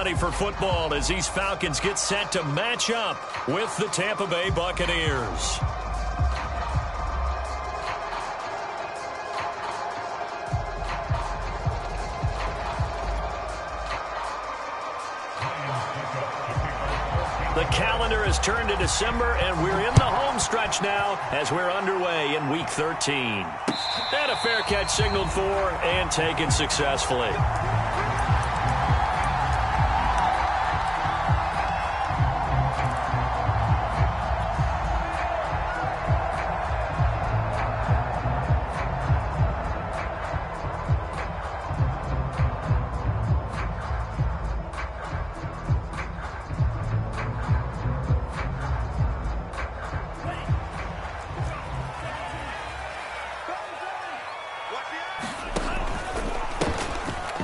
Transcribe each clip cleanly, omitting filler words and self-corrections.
ready for football as these Falcons get set to match up with the Tampa Bay Buccaneers. The calendar has turned to December, and we're in the home stretch now as we're underway in Week 13. And a fair catch signaled for and taken successfully.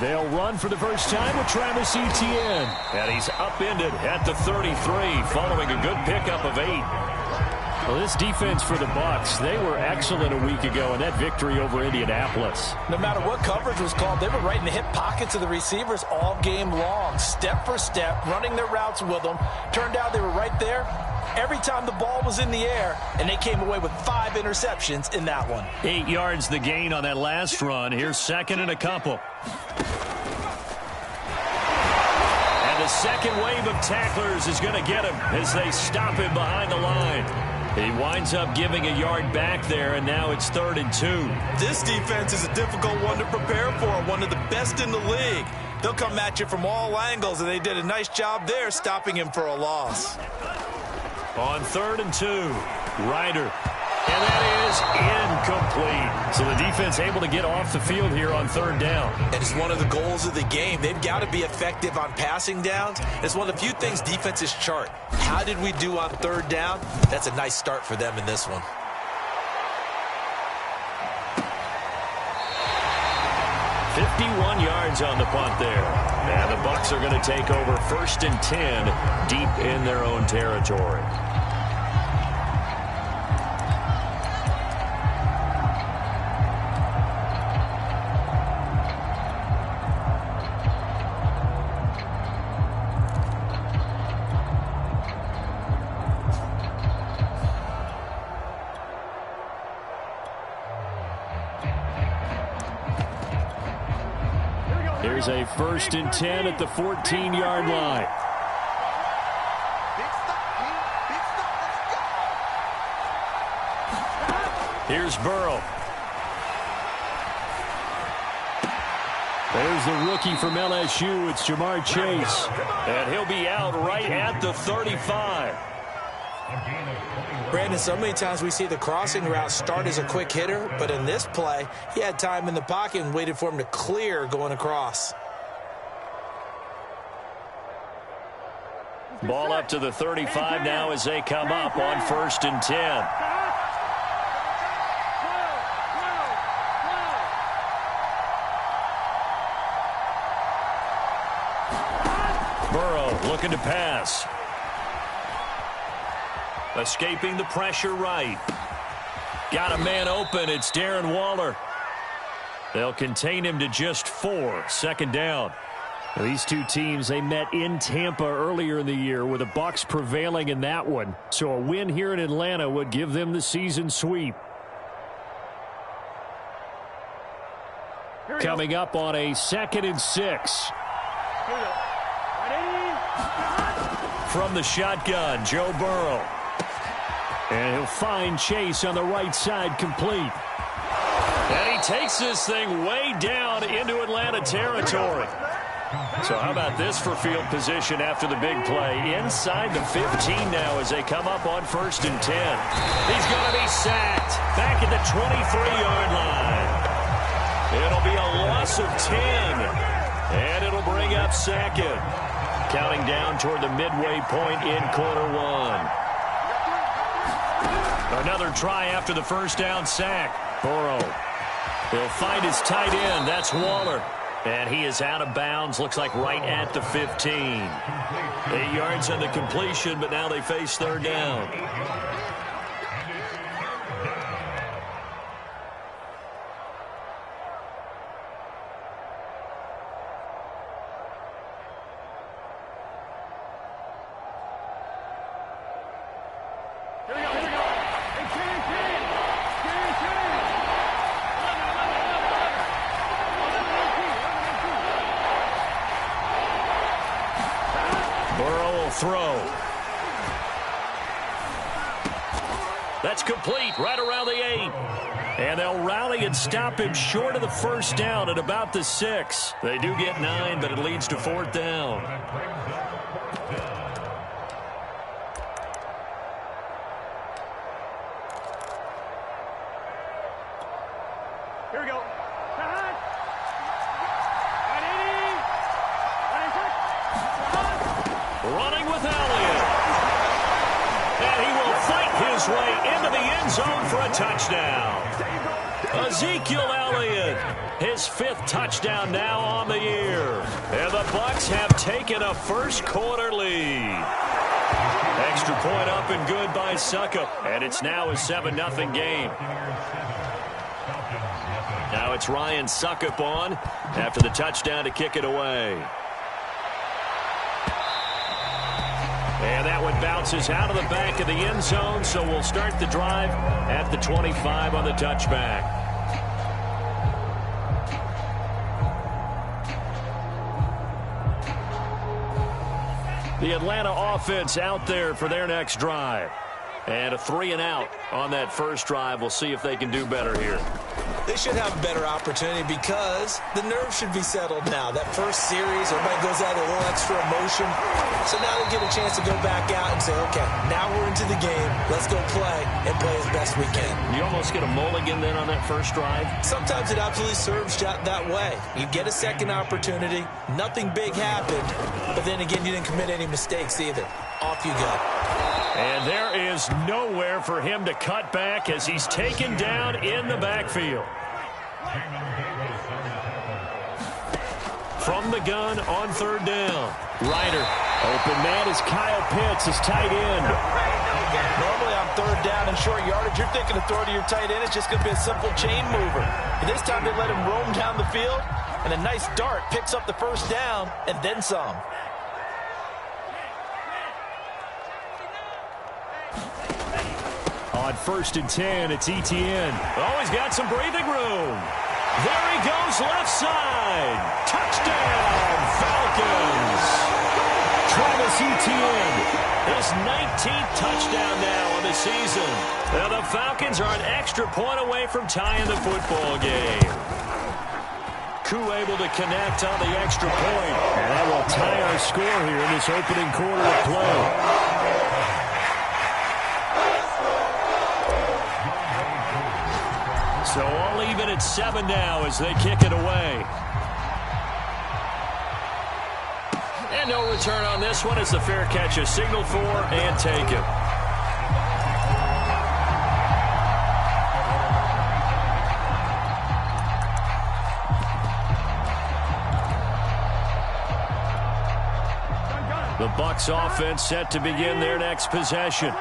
They'll run for the first time with Travis Etienne. And he's upended at the 33 following a good pickup of 8. Well, this defense for the Bucs, they were excellent a week ago in that victory over Indianapolis. No matter what coverage was called, they were right in the hip pockets of the receivers all game long, step for step, running their routes with them. Turned out they were right there every time the ball was in the air, and they came away with 5 interceptions in that one. 8 yards the gain on that last run. Here's second and a couple. And the second wave of tacklers is going to get him as they stop him behind the line. He winds up giving a yard back there, and now it's 3rd and 2. This defense is a difficult one to prepare for, one of the best in the league. They'll come at you from all angles, and they did a nice job there stopping him for a loss. On 3rd and 2, Ryder. And that is incomplete. So the defense able to get off the field here on 3rd down. And it's one of the goals of the game. They've got to be effective on passing downs. It's one of the few things defenses chart. How did we do on 3rd down? That's a nice start for them in this one. $51 yards on the punt there. And the Bucs are going to take over 1st and 10 deep in their own territory. Here's a 1st and 10 at the 14-yard line. Here's Burrow. There's the rookie from LSU. It's Jamar Chase. And he'll be out right at the 35. Brandon, so many times we see the crossing route start as a quick hitter, but in this play, he had time in the pocket and waited for him to clear going across. Ball up to the 35 now as they come up on 1st and 10. Burrow looking to pass. Escaping the pressure right. Got a man open. It's Darren Waller. They'll contain him to just 4. 2nd down. These two teams, they met in Tampa earlier in the year with the Bucs prevailing in that one. So a win here in Atlanta would give them the season sweep. Coming up on a 2nd and 6. From the shotgun, Joe Burrow. And he'll find Chase on the right side, complete. And he takes this thing way down into Atlanta territory. So how about this for field position after the big play? Inside the 15 now as they come up on 1st and 10. He's going to be sacked back at the 23-yard line. It'll be a loss of 10. And it'll bring up 2nd. Counting down toward the midway point in quarter 1. Another try after the 1st down sack. Burrow. He'll find his tight end. That's Waller. And he is out of bounds. Looks like right at the 15. 8 yards on the completion, but now they face 3rd down. Burrow will throw. That's complete right around the 8. And they'll rally and stop him short of the first down at about the 6. They do get 9, but it leads to 4th down. Here we go. Running with Elliott. And he will fight his way into the end zone for a touchdown. Ezekiel Elliott, his 5th touchdown now on the year. And the Bucs have taken a first-quarter lead. Extra point up and good by Succop. And it's now a 7-0 game. Now it's Ryan Succop on after the touchdown to kick it away. And that one bounces out of the back of the end zone, so we'll start the drive at the 25 on the touchback. The Atlanta offense out there for their next drive. And a 3-and-out on that first drive. We'll see if they can do better here. They should have a better opportunity because the nerves should be settled now. That first series, everybody goes out with a little extra emotion. So now they get a chance to go back out and say, okay, now we're into the game. Let's go play and play as best we can. You almost get a mulligan then on that first drive? Sometimes it absolutely serves that way. You get a second opportunity. Nothing big happened. But then again, you didn't commit any mistakes either. Off you go. And there is nowhere for him to cut back as he's taken down in the backfield. From the gun on 3rd down. Ryder. Open man is Kyle Pitts, his tight end. Normally on 3rd down and short yardage, you're thinking of throw to your tight end. It's just going to be a simple chain mover. But this time they let him roam down the field, and a nice dart picks up the first down and then some. On 1st and 10, it's Etienne. Oh, he's got some breathing room. There he goes left side. Touchdown, Falcons. Travis Etienne. His 19th touchdown now on the season. Now the Falcons are an extra point away from tying the football game. Koo able to connect on the extra point. And that will tie our score here in this opening quarter of play. So all even at 7 now as they kick it away. And no return on this one as the fair catch is signaled for and taken. The Bucs offense set to begin their next possession.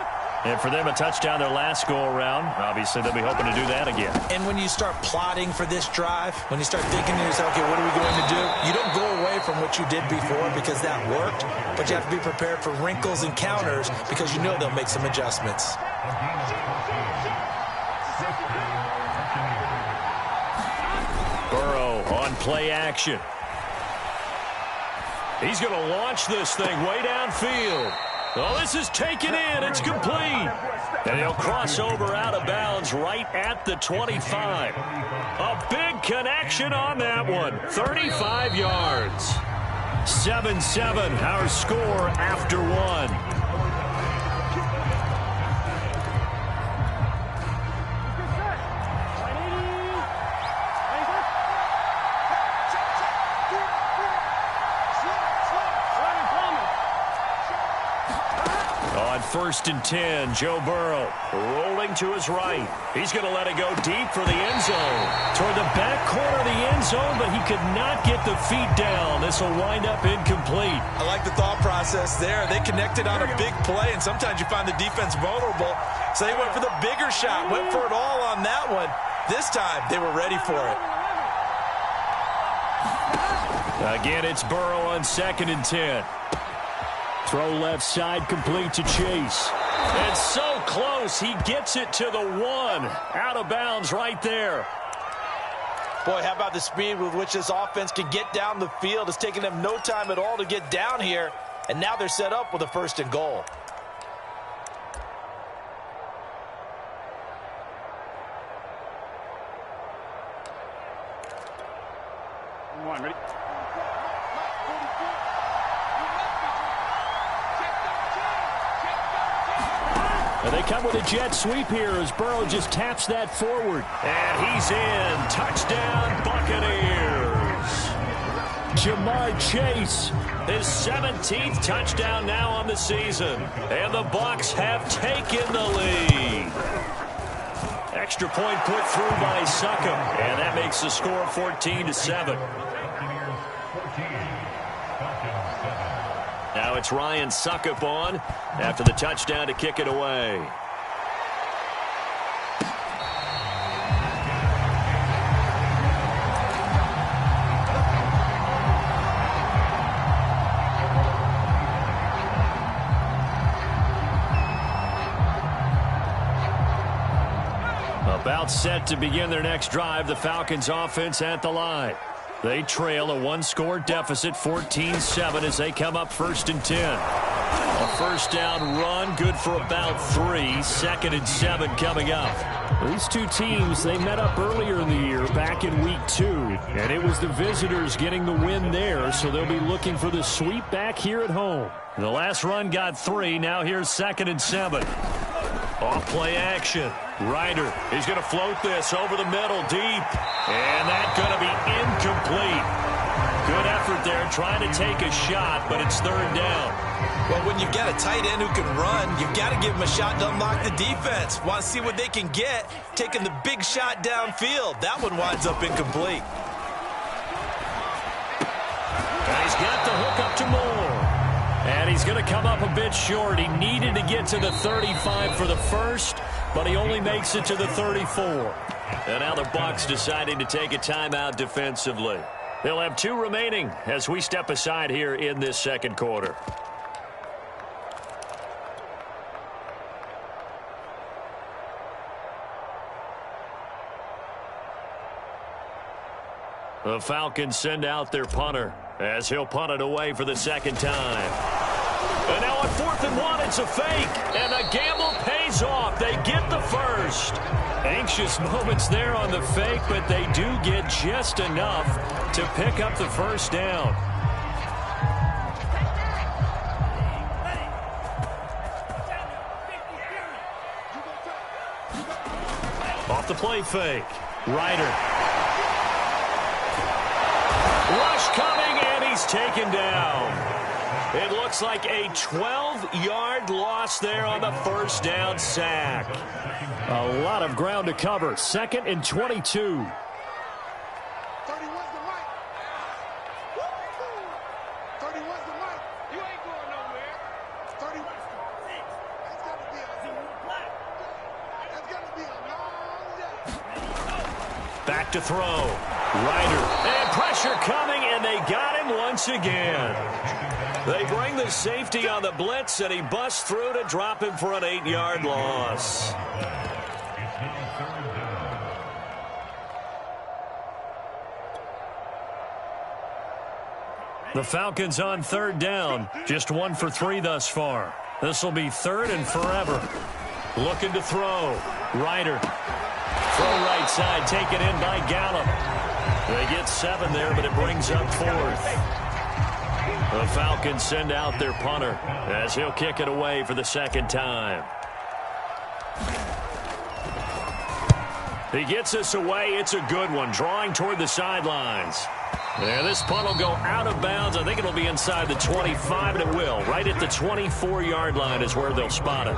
And for them, a touchdown their last go-around. Obviously, they'll be hoping to do that again. And when you start plotting for this drive, when you start thinking to yourself, okay, what are we going to do? You don't go away from what you did before because that worked, but you have to be prepared for wrinkles and counters because you know they'll make some adjustments. Burrow on play action. He's going to launch this thing way downfield. Oh, this is taken in. It's complete. And he'll cross over out of bounds right at the 25. A big connection on that one. 35 yards. 7-7, our score after one. On 1st and 10, Joe Burrow rolling to his right. He's going to let it go deep for the end zone. Toward the back corner of the end zone, but he could not get the feet down. This will wind up incomplete. I like the thought process there. They connected on a big play, and sometimes you find the defense vulnerable. So they went for the bigger shot, went for it all on that one. This time, they were ready for it. Again, it's Burrow on 2nd and 10. Throw left side, complete to Chase. And so close, he gets it to the 1. Out of bounds right there. Boy, how about the speed with which this offense can get down the field? It's taking them no time at all to get down here. And now they're set up with a 1st and goal. One, ready? And they come with a jet sweep here as Burrow just taps that forward. And he's in. Touchdown, Buccaneers. Ja'Marr Chase. His 17th touchdown now on the season. And the Bucs have taken the lead. Extra point put through by Succop. And that makes the score 14-7. Now it's Ryan Succop on after the touchdown to kick it away. About set to begin their next drive, the Falcons offense at the line. They trail a one-score deficit, 14-7, as they come up 1st and 10. A first down run, good for about 3. 2nd and 7 coming up. These two teams, they met up earlier in the year, back in week 2. And it was the visitors getting the win there, so they'll be looking for the sweep back here at home. The last run got 3. Now here's 2nd and 7. Off play action. Ryder is going to float this over the middle deep. And that's going to be incomplete. Good effort there trying to take a shot, but it's 3rd down. Well, when you've got a tight end who can run, you've got to give him a shot to unlock the defense. Want to see what they can get, taking the big shot downfield. That one winds up incomplete. And he's got the hook up to Moore. And he's going to come up a bit short. He needed to get to the 35 for the first, but he only makes it to the 34. And now the Bucs deciding to take a timeout defensively. They'll have 2 remaining as we step aside here in this 2nd quarter. The Falcons send out their punter as he'll punt it away for the 2nd time. And now on 4th and 1, it's a fake. And the gamble pays off. They get the first. Anxious moments there on the fake, but they do get just enough to pick up the first down. Off the play fake. Ryder. Rush coming, and he's taken down. It looks like a 12-yard loss there on the first down sack. A lot of ground to cover. 2nd and 22. Back to throw. Ryder. And pressure coming, and they got him once again. They bring the safety on the blitz, and he busts through to drop him for an 8-yard loss. The Falcons on 3rd down. Just 1 for 3 thus far. This will be 3rd and forever. Looking to throw. Ryder. Throw right side, taken in by Gallup. They get 7 there, but it brings up 4th. The Falcons send out their punter as he'll kick it away for the 2nd time. He gets us away. It's a good one, drawing toward the sidelines. And this punt will go out of bounds. I think it'll be inside the 25, and it will. Right at the 24-yard line is where they'll spot it.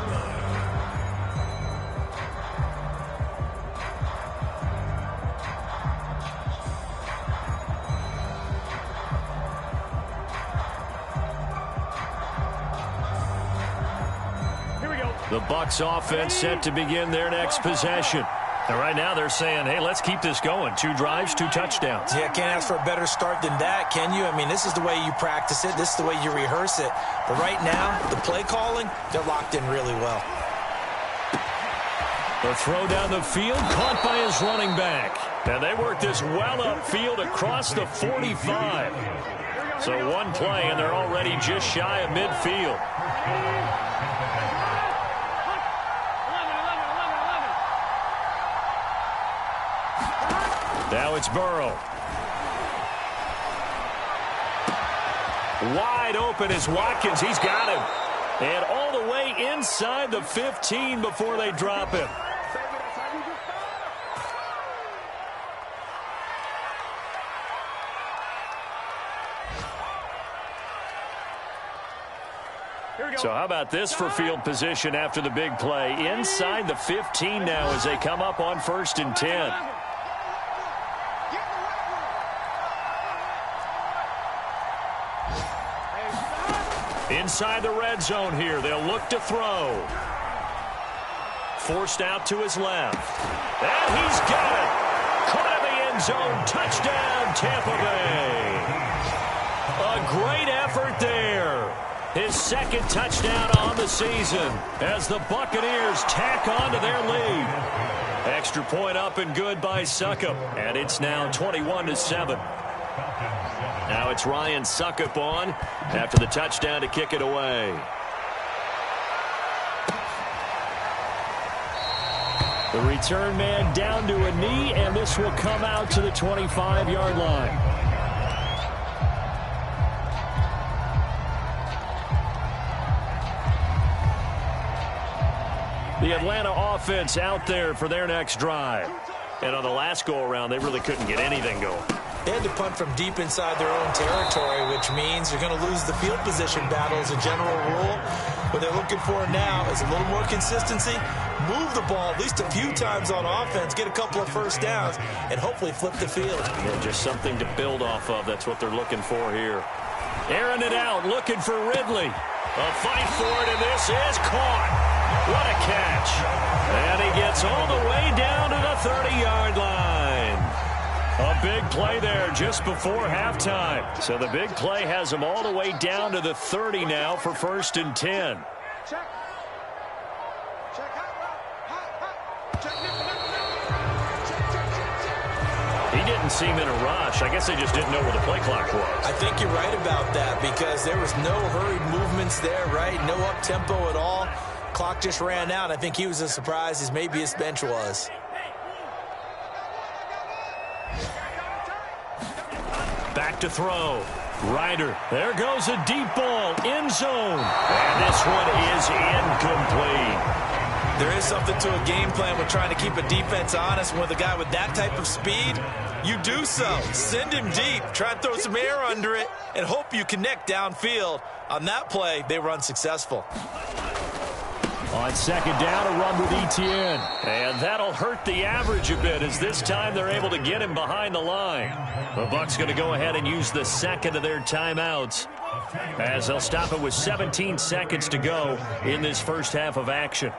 The Bucs offense set to begin their next possession. And right now they're saying, hey, let's keep this going. 2 drives, 2 touchdowns. Yeah, can't ask for a better start than that, can you? I mean, this is the way you practice it. This is the way you rehearse it. But right now, the play calling, they're locked in really well. The throw down the field, caught by his running back. And they work this well upfield across the 45. So one play, and they're already just shy of midfield. Now it's Burrow. Wide open is Watkins. He's got him. And all the way inside the 15 before they drop him. So how about this for field position after the big play? Inside the 15 now as they come up on 1st and 10. Inside the red zone here. They'll look to throw. Forced out to his left. And he's got it. Caught in the end zone. Touchdown, Tampa Bay. A great effort there. His second touchdown on the season as the Buccaneers tack on to their lead. Extra point up and good by Succop. And it's now 21-7. Now it's Ryan Succop on after the touchdown to kick it away. The return man down to a knee, and this will come out to the 25-yard line. The Atlanta offense out there for their next drive. And on the last go-around, they really couldn't get anything going. They had to punt from deep inside their own territory, which means you're going to lose the field position battle as a general rule. What they're looking for now is a little more consistency, move the ball at least a few times on offense, get a couple of first downs, and hopefully flip the field. Yeah, just something to build off of. That's what they're looking for here. Airing it out, looking for Ridley. A fight for it, and this is caught. What a catch. And he gets all the way down to the 30-yard line. A big play there just before halftime. So the big play has him all the way down to the 30 now for 1st and 10. He didn't seem in a rush. I guess they just didn't know where the play clock was. I think you're right about that because there was no hurried movements there, right? No up-tempo at all. Clock just ran out. I think he was as surprised as maybe his bench was. Back to throw. Ryder. There goes a deep ball. End zone. And this one is incomplete. There is something to a game plan with trying to keep a defense honest. With a guy with that type of speed, you do so. Send him deep. Try and throw some air under it and hope you connect downfield. On that play, they were unsuccessful. On 2nd down, a run with Etienne. And that'll hurt the average a bit as this time they're able to get him behind the line. The Bucs going to go ahead and use the second of their timeouts as they'll stop it with 17 seconds to go in this first half of action.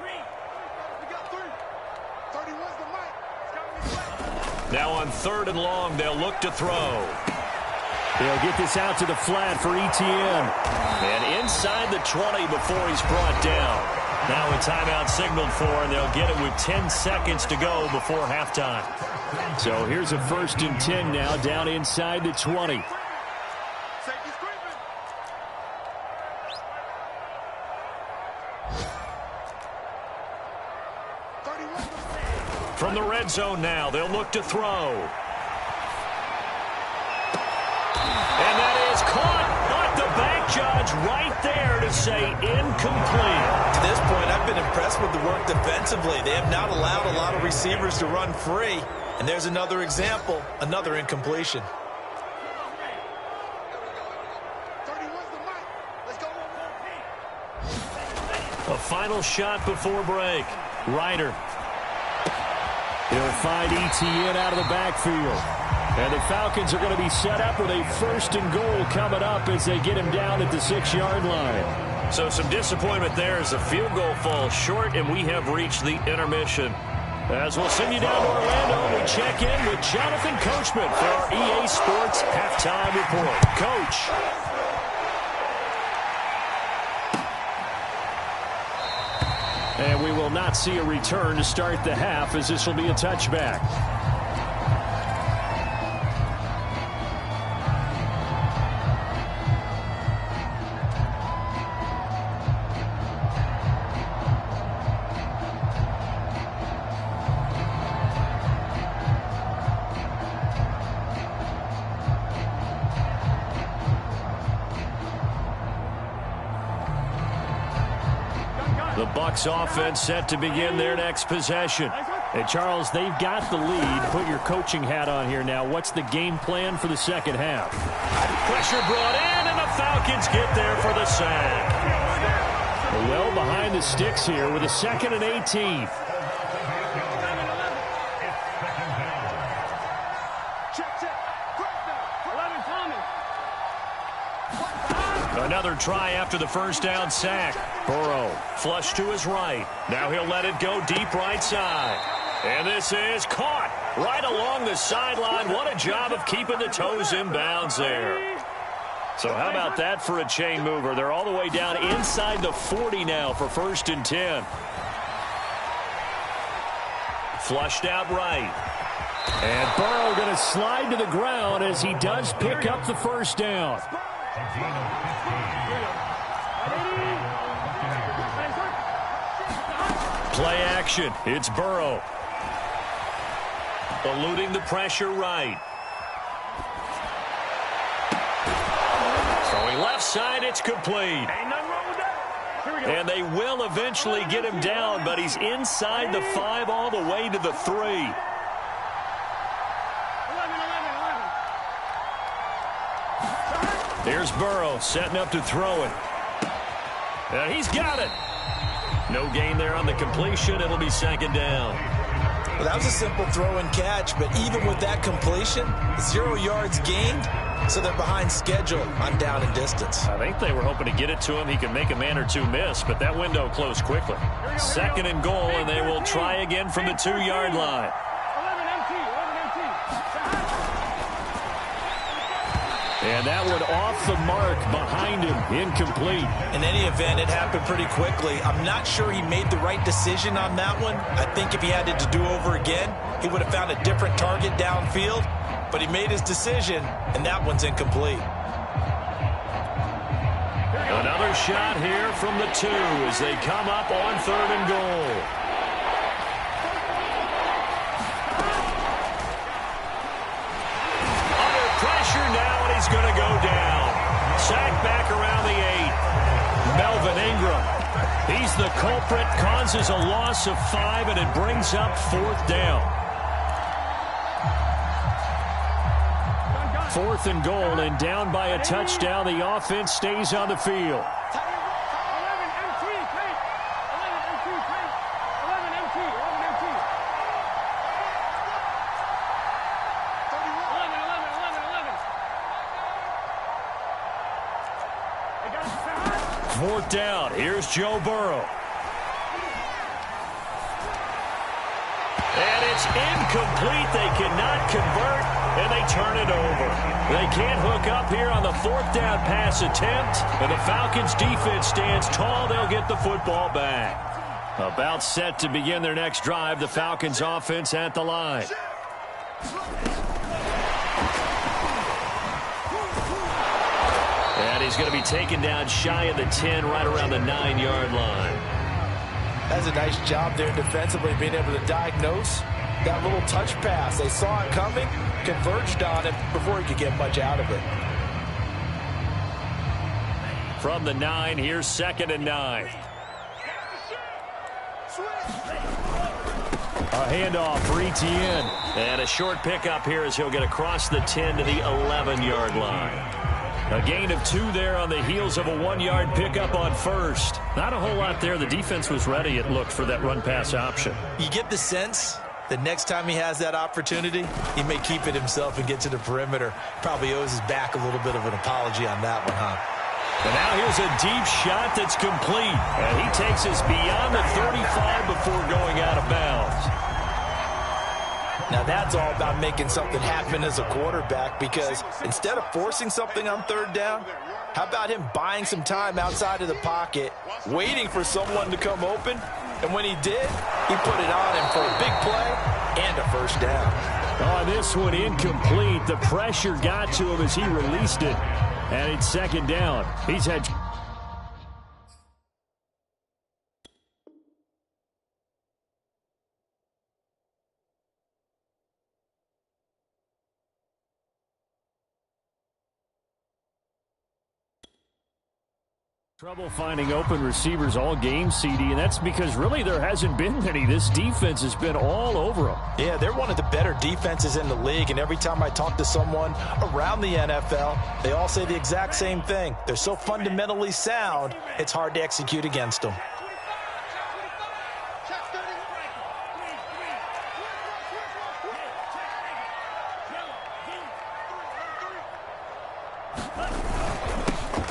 Now on 3rd and long, they'll look to throw. They'll get this out to the flat for Etienne. And inside the 20 before he's brought down. Now a timeout signaled for, and they'll get it with 10 seconds to go before halftime. So here's a 1st and 10 now down inside the 20. From the red zone now, they'll look to throw. And that is caught. But the back judge right there to say incomplete. To this point, I've been impressed with the work defensively. They have not allowed a lot of receivers to run free. And there's another example, another incompletion. A final shot before break. Ryder. He'll find Etienne out of the backfield. And the Falcons are going to be set up with a 1st and goal coming up as they get him down at the 6-yard line. So some disappointment there as the field goal falls short, and we have reached the intermission. As we'll send you down to Orlando, we check in with Jonathan Coachman for our EA Sports Halftime Report. Coach. And we will not see a return to start the half as this will be a touchback. The Bucs offense set to begin their next possession. And, Charles, they've got the lead. Put your coaching hat on here now. What's the game plan for the second half? Pressure brought in, and the Falcons get there for the sack. Well behind the sticks here with a 2nd and 18. Another try after the first down sack. Burrow flush to his right. Now he'll let it go deep right side. And this is caught right along the sideline. What a job of keeping the toes in bounds there. So how about that for a chain mover? They're all the way down inside the 40 now for 1st and 10. Flushed out right. And Burrow going to slide to the ground as he does pick up the first down. Play action. It's Burrow. Eluding the pressure right. Throwing left side, it's complete. And they will eventually get him down, but he's inside the 5 all the way to the 3. Here's Burrow setting up to throw it. And he's got it. No gain there on the completion. It'll be 2nd down. Well, that was a simple throw and catch, but even with that completion, 0 yards gained, so they're behind schedule on down and distance. I think they were hoping to get it to him. He could make a man or two miss, but that window closed quickly. 2nd and goal, and they will try again from the 2-yard line. And that one off the mark behind him, incomplete. In any event, it happened pretty quickly. I'm not sure he made the right decision on that one. I think if he had it to do over again, he would have found a different target downfield. But he made his decision, and that one's incomplete. Another shot here from the 2 as they come up on 3rd and goal. Under pressure now, and he's going to go down. Sacked back around the 8. Melvin Ingram. He's the culprit, causes a loss of 5, and it brings up 4th down. 4th and goal, and down by a touchdown. The offense stays on the field. Fourth down. Here's Joe Burrow. And it's incomplete. They cannot convert, and they turn it over. They can't hook up here on the 4th down pass attempt, and the Falcons defense stands tall. They'll get the football back. About set to begin their next drive. The Falcons offense at the line. And he's going to be taken down shy of the 10, right around the 9-yard line. That's a nice job there defensively, being able to diagnose that little touch pass. They saw it coming, converged on it before he could get much out of it. From the 9, here's 2nd and 9. A handoff for Etienne. And a short pickup here as he'll get across the 10 to the 11-yard line. A gain of 2 there on the heels of a 1-yard pickup on first. Not a whole lot there. The defense was ready, it looked, for that run-pass option. You get the sense that next time he has that opportunity, he may keep it himself and get to the perimeter. Probably owes his back a little bit of an apology on that one, huh? And now here's a deep shot that's complete. And he takes us beyond the 35 before going out of bounds. Now that's all about making something happen as a quarterback, because instead of forcing something on 3rd down, how about him buying some time outside of the pocket, waiting for someone to come open, and when he did, he put it on him for a big play and a first down. Oh, this one incomplete. The pressure got to him as he released it, and it's 2nd down. He's had... Trouble finding open receivers all game, CD, and that's because really there hasn't been many. This defense has been all over them. Yeah, they're one of the better defenses in the league, and every time I talk to someone around the NFL, they all say the exact same thing. They're so fundamentally sound, it's hard to execute against them.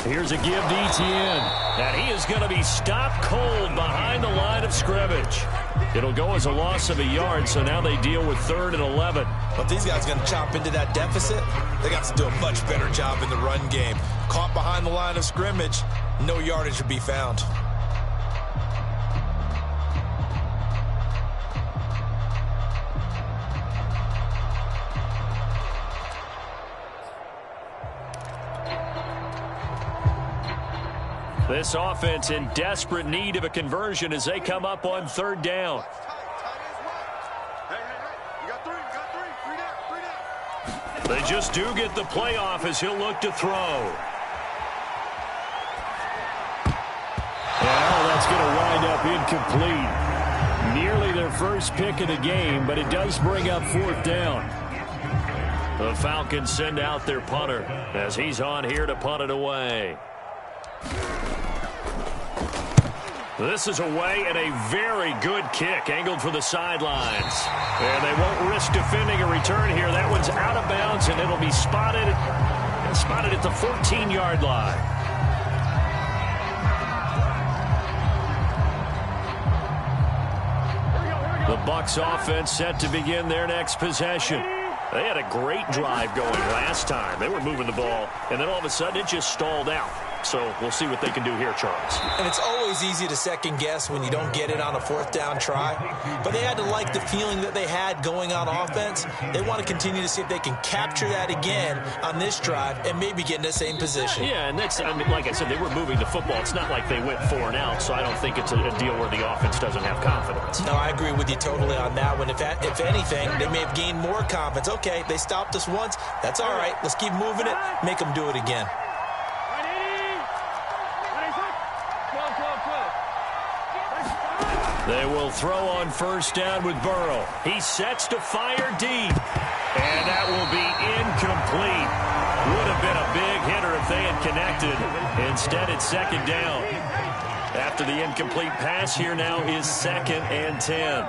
Here's a give to Etienne. And he is going to be stopped cold behind the line of scrimmage. It'll go as a loss of a yard, so now they deal with 3rd and 11. But these guys are going to chop into that deficit. They got to do a much better job in the run game. Caught behind the line of scrimmage, no yardage would be found. This offense in desperate need of a conversion as they come up on 3rd down. They just do get the play off as he'll look to throw. Well, that's going to wind up incomplete. Nearly their first pick of the game, but it does bring up 4th down. The Falcons send out their punter as he's on here to punt it away. This is away and a very good kick angled for the sidelines. And they won't risk defending a return here. That one's out of bounds, and it'll be spotted at the 14-yard line. The Bucs offense set to begin their next possession. They had a great drive going last time. They were moving the ball, and then all of a sudden it just stalled out. So we'll see what they can do here, Charles. And it's always easy to second-guess when you don't get it on a 4th down try. But they had to like the feeling that they had going on offense. They want to continue to see if they can capture that again on this drive and maybe get in the same position. Yeah, and that's, I mean, like I said, they were moving the football. It's not like they went 4 and out, so I don't think it's a deal where the offense doesn't have confidence. No, I agree with you totally on that one. If anything, they may have gained more confidence. Okay, they stopped us once. That's all right. Let's keep moving it. Make them do it again. They will throw on 1st down with Burrow. He sets to fire deep. And that will be incomplete. Would have been a big hitter if they had connected. Instead, it's 2nd down. After the incomplete pass, here now is 2nd and 10.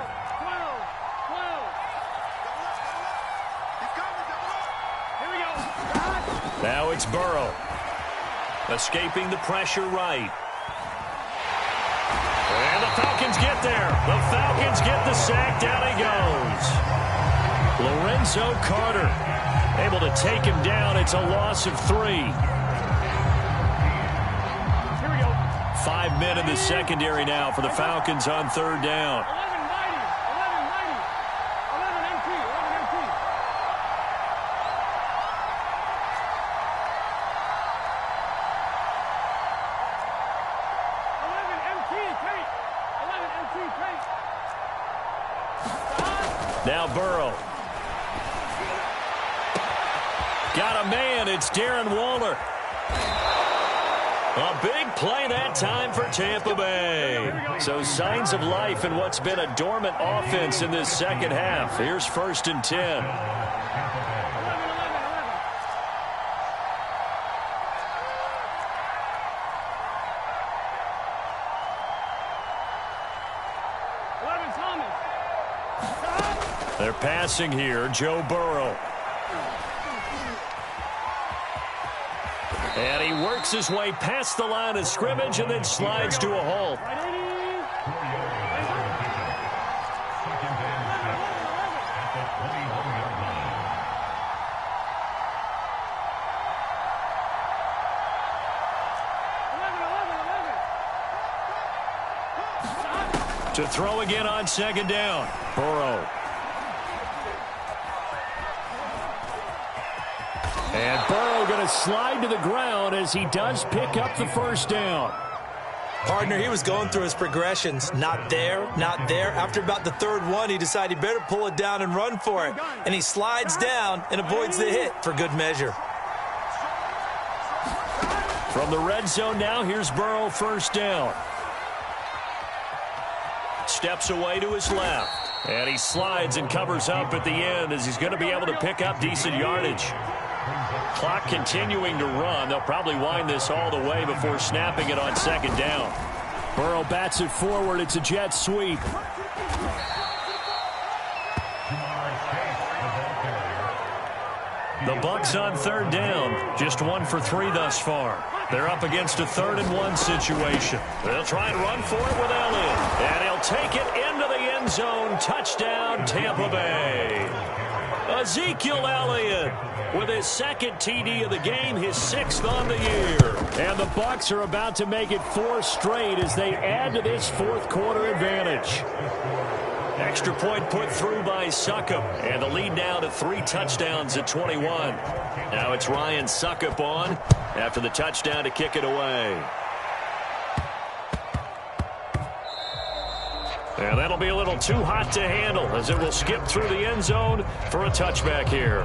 Now it's Burrow. Escaping the pressure right. And the Falcons get there. The Falcons get the sack. Down he goes. Lorenzo Carter able to take him down. It's a loss of 3. 5 men in the secondary now for the Falcons on 3rd down. Now Burrow. Got a man. It's Darren Waller. A big play that time for Tampa Bay. So signs of life in what's been a dormant offense in this second half. Here's 1st and 10. They're passing here, Joe Burrow. And he works his way past the line of scrimmage and then slides to a halt. To throw again on 2nd down. Burrow. And Burrow going to slide to the ground as he does pick up the 1st down. Partner, he was going through his progressions. Not there, not there. After about the 3rd one, he decided he better pull it down and run for it. And he slides down and avoids the hit for good measure. From the red zone now, here's Burrow, first down. Steps away to his left. And he slides and covers up at the end as he's going to be able to pick up decent yardage. Clock continuing to run. They'll probably wind this all the way before snapping it on second down. Burrow bats it forward. It's a jet sweep. The Bucs on third down. Just 1 for 3 thus far. They're up against a 3rd-and-1 situation. They'll try and run for it with Elliott. And he'll take it into the end zone. Touchdown, Tampa Bay. Ezekiel Elliott with his 2nd TD of the game, his 6th on the year. And the Bucs are about to make it 4 straight as they add to this 4th quarter advantage. Extra point put through by Succop, and the lead now to 3 touchdowns at 21. Now it's Ryan Succop on after the touchdown to kick it away. And that'll be a little too hot to handle as it will skip through the end zone for a touchback here.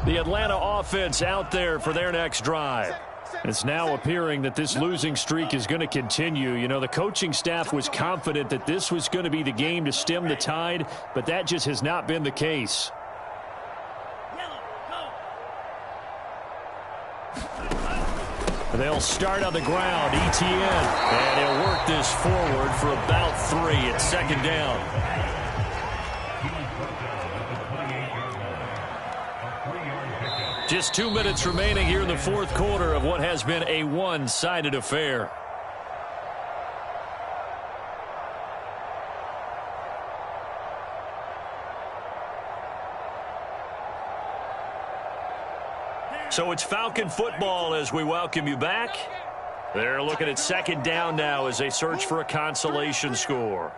The Atlanta offense out there for their next drive. It's now appearing that this losing streak is going to continue. You know, the coaching staff was confident that this was going to be the game to stem the tide, but that just has not been the case. They'll start on the ground, Etienne. And he'll work this forward for about 3 at second down. Just 2 minutes remaining here in the 4th quarter of what has been a one-sided affair. So it's Falcon football as we welcome you back. They're looking at second down now as they search for a consolation score.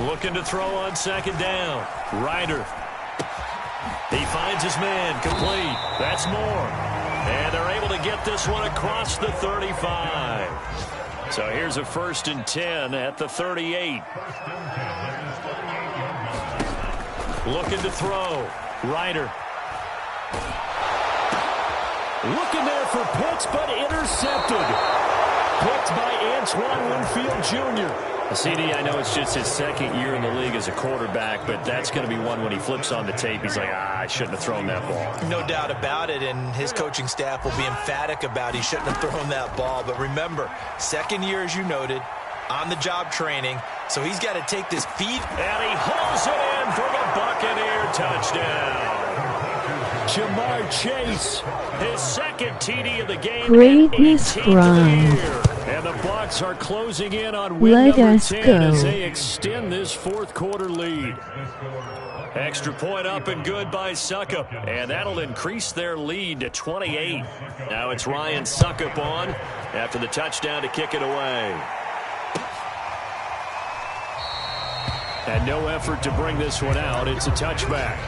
Looking to throw on second down. Ryder. He finds his man. Complete. That's more. And they're able to get this one across the 35. So here's a 1st and 10 at the 38. Looking to throw. Ryder. Looking there for Pitts, but intercepted. Picked by Antoine Winfield Jr. CD, I know it's just his 2nd year in the league as a quarterback, but that's going to be one when he flips on the tape. He's like, I shouldn't have thrown that ball. No doubt about it, and his coaching staff will be emphatic about he shouldn't have thrown that ball. But remember, 2nd year, as you noted, on-the-job training, so he's got to take this feed. And he hauls it in for the Buccaneer touchdown. Jamar Chase, his 2nd TD of the game. Greatness grind. And the Bucs are closing in on win number 10 as they extend this 4th quarter lead. Extra point up and good by Succop. And that'll increase their lead to 28. Now it's Ryan Succop on after the touchdown to kick it away. And no effort to bring this one out. It's a touchback.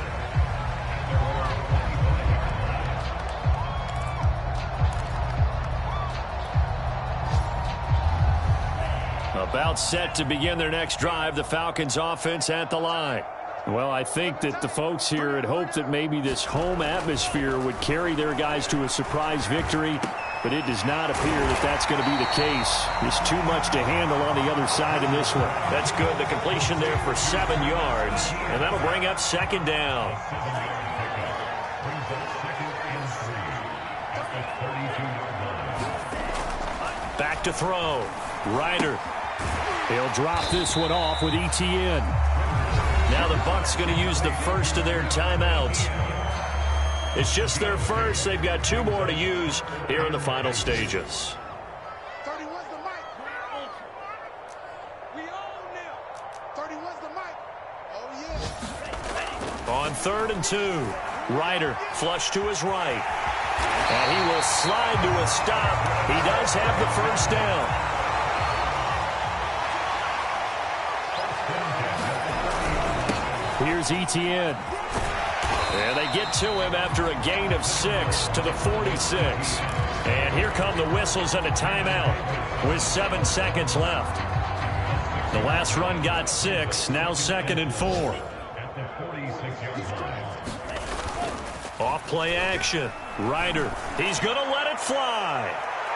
About set to begin their next drive, the Falcons offense at the line. Well, I think that the folks here had hoped that maybe this home atmosphere would carry their guys to a surprise victory, but it does not appear that that's going to be the case. There's too much to handle on the other side in this one. That's good. The completion there for 7 yards, and that'll bring up second down. Back to throw. Ryder. He'll drop this one off with Etienne. Now the Bucs going to use the first of their timeouts. It's just their first. They've got 2 more to use here in the final stages. On 3rd and 2, Ryder flush to his right. And he will slide to a stop. He does have the first down. Here's Etienne. And they get to him after a gain of 6 to the 46. And here come the whistles and a timeout with 7 seconds left. The last run got 6, now 2nd and 4. Off play action. Ryder, he's going to let it fly.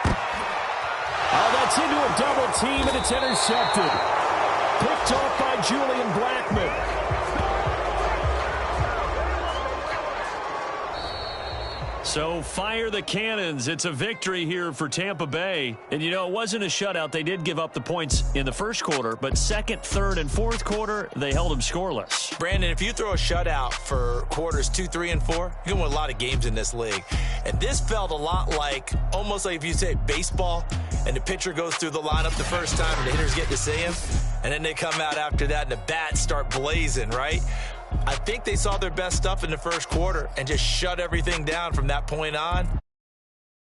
Oh, that's into a double team, and it's intercepted. Picked off by Julian Blackmon. So fire the cannons. It's a victory here for Tampa Bay. And, you know, it wasn't a shutout. They did give up the points in the first quarter, but second, third, and fourth quarter, they held them scoreless. Brandon, if you throw a shutout for quarters 2, 3, and 4, you can win a lot of games in this league. And this felt a lot like, almost like if you say baseball, and the pitcher goes through the lineup the first time and the hitters get to see him, and then they come out after that and the bats start blazing, right? I think they saw their best stuff in the first quarter and just shut everything down from that point on.